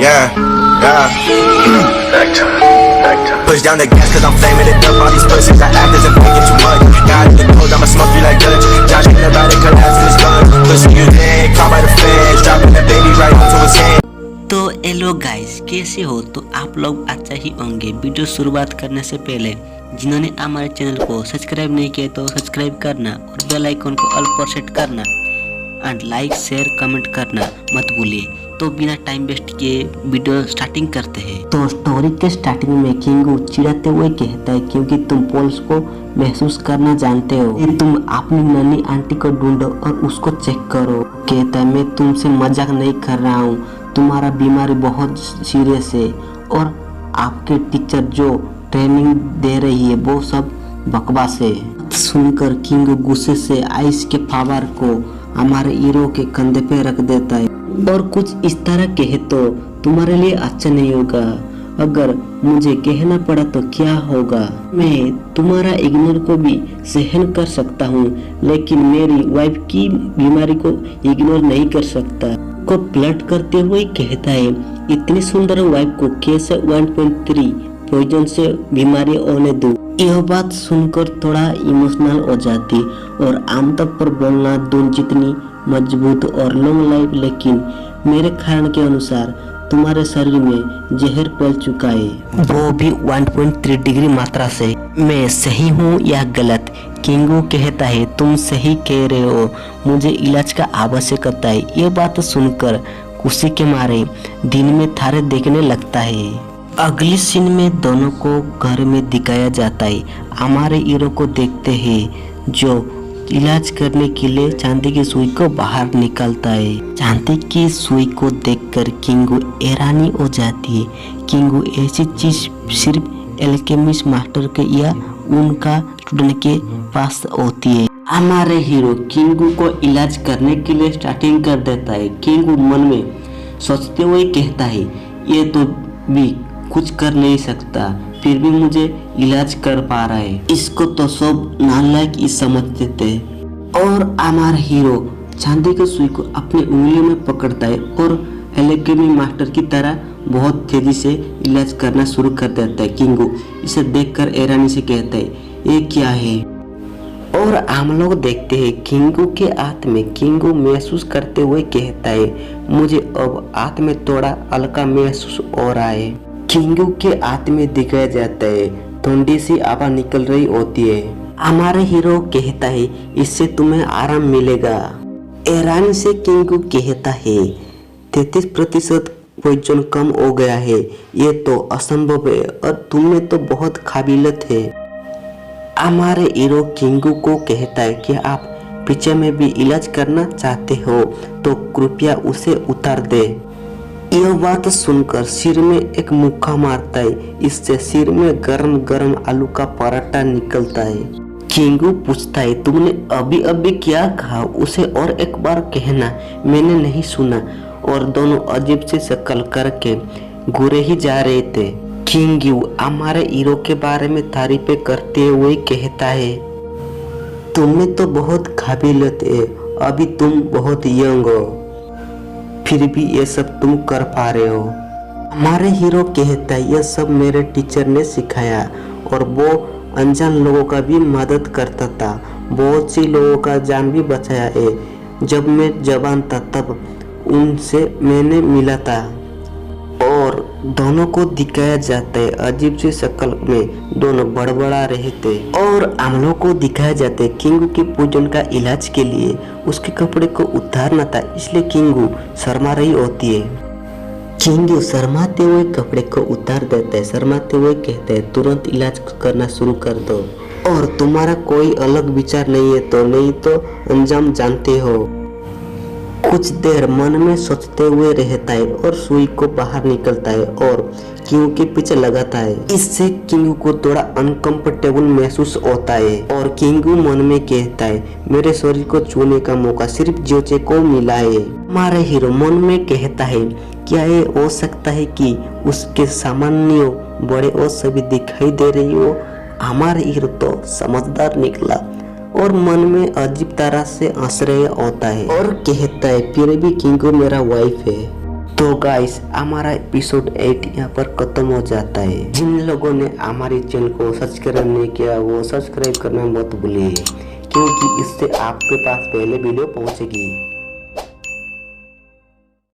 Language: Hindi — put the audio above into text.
Yeah, yeah. Back time. Push down the gas cause I'm flaming it up. All these pussies I act as if thinking too much. God in the cold, I'ma smoke you like Dutch. Josh ain't about it, collapse in his gun. Pussy you dead, caught by the feds. Dropping the baby right onto his hand. तो हेलो गाइस, कैसे हो? तो आप लोग अच्छा ही होंगे। वीडियो शुरुआत करने से पहले जिन्होंने हमारे चैनल को सब्सक्राइब नहीं किया तो सब्सक्राइब करना और बेल आइकन को ऑल पर सेट करना एंड लाइक शेयर कमेंट करना मत भूलिए। तो बिना टाइम वेस्ट किए वीडियो स्टार्टिंग करते हैं। तो स्टोरी के स्टार्टिंग में किंगू चिढ़ाते हुए कहता है, क्योंकि तुम पल्स को महसूस करना जानते हो, ये तुम अपनी नन्ही आंटी को ढूंढो और उसको चेक करो। कहता है, मैं तुमसे मजाक नहीं कर रहा हूँ, तुम्हारा बीमारी बहुत सीरियस है और आपके टीचर जो ट्रेनिंग दे रही है वो सब बकवास है। सुनकर किंगू गुस्से से आइस के फावर को हमारे हीरो के कंधे पे रख देता है और कुछ इस तरह कहे तो तुम्हारे लिए अच्छा नहीं होगा। अगर मुझे कहना पड़ा तो क्या होगा? मैं तुम्हारा इग्नोर को भी सहन कर सकता हूँ, लेकिन मेरी वाइफ की बीमारी को इग्नोर नहीं कर सकता। को प्लट करते हुए कहता है, इतनी सुंदर वाइफ को कैसे 1.3 पॉइजन से बीमारी होने दूं? यह बात सुनकर थोड़ा इमोशनल हो जाती और आमतौर पर बोलना दून जितनी मजबूत और लॉन्ग लाइफ, लेकिन मेरे ख्याल के अनुसार तुम्हारे शरीर में जहर फैल चुका है, वो भी 1.3 डिग्री मात्रा से। मैं सही हूँ या गलत? किंगू कहता है, तुम सही कह रहे हो, मुझे इलाज का आवश्यकता है। ये बात सुनकर खुशी के मारे दिन में थारे देखने लगता है। अगली सीन में दोनों को घर में दिखाया जाता है। हमारे हीरो को देखते हैं जो इलाज करने के लिए चांदी की सुई को बाहर निकालता है। चांदी की सुई को देखकर किंगू हैरानी हो जाती है। किंगू ऐसी चीज सिर्फ एल्केमिस्ट मास्टर के या उनका स्टूडेंट के पास होती है। हमारे हीरो किंगू को इलाज करने के लिए स्टार्टिंग कर देता है। किंगू मन में सोचते हुए कहता है, ये तो भी कुछ कर नहीं सकता, फिर भी मुझे इलाज कर पा रहा है, इसको तो सब नालायक ही समझते थे। और हमारा हीरो चांदी की सुई को अपनी उंगलियों में पकड़ता है और एल्केमी मास्टर की तरह बहुत तेजी से इलाज करना शुरू कर देता है। किंगू इसे देखकर हैरानी से कहता है, ये क्या है? और हम लोग देखते हैं किंगू के हाथ में। किंगू महसूस करते हुए कहता है, मुझे अब हाथ में थोड़ा हल्का महसूस हो रहा है। किंगू के हाथ में दिखाया जाता है ठंडी सी हवा निकल रही होती है। हमारे हीरो कहता है, इससे तुम्हें आराम मिलेगा। हैरानी से किंगू कहता है, 33% पॉइजन कम हो गया है, ये तो असंभव है और तुम्हें तो बहुत काबिलियत है। हमारे हीरो किंगू को कहता है कि आप पीछे में भी इलाज करना चाहते हो तो कृपया उसे उतार दे। यह बात सुनकर सिर में एक मुक्का मारता है, इससे सिर में गरम गरम आलू का पराठा निकलता है। किंगू पूछता है, तुमने अभी अभी क्या कहा? उसे और एक बार कहना, मैंने नहीं सुना। और दोनों अजीब से शक्ल करके घूरे ही जा रहे थे। किंगू हमारे हीरो के बारे में तारीफें करते हुए कहता है, तुम्हें तो बहुत काबिलियत है, अभी तुम बहुत यंग हो, फिर भी ये सब तुम कर पा रहे हो। हमारे हीरो कहता है, यह सब मेरे टीचर ने सिखाया और वो अनजान लोगों का भी मदद करता था, बहुत सी लोगों का जान भी बचाया है। जब मैं जवान था तब उनसे मैंने मिला था। और दोनों को दिखाया जाता है अजीब सी शक्ल में दोनों बड़बड़ा रहे थे। और हम लोग को दिखाया जाता है किंगू के पूजन का इलाज के लिए उसके कपड़े को उतारना था, इसलिए किंगू शर्मा रही होती है। किंगू शर्माते हुए कपड़े को उतार देता है, शर्माते हुए कहते हैं, तुरंत इलाज करना शुरू कर दो और तुम्हारा कोई अलग विचार नहीं है तो, नहीं तो अंजाम जानते हो। कुछ देर मन में सोचते हुए रहता है और सुई को बाहर निकलता है और किंगू के पीछे लगाता है। इससे किंगू को थोड़ा अनकंफर्टेबल महसूस होता है और किंगू मन में कहता है, मेरे शरीर को छूने का मौका सिर्फ जोचे को मिला है। हमारे हीरो मन में कहता है, क्या ये हो सकता है कि उसके सामान्य बड़े और सभी दिखाई दे रही हो? हमारे हीरो तो समझदार निकला और मन में अजीब तरह से आश्चर्य होता है और कहता है, फिर भी किंगू मेरा वाइफ है। तो गाइस हमारा एपिसोड 8 यहाँ पर खत्म हो जाता है। जिन लोगों ने हमारे चैनल को सब्सक्राइब नहीं किया वो सब्सक्राइब करना मत भूलिए, क्योंकि इससे आपके पास पहले वीडियो पहुंचेगी।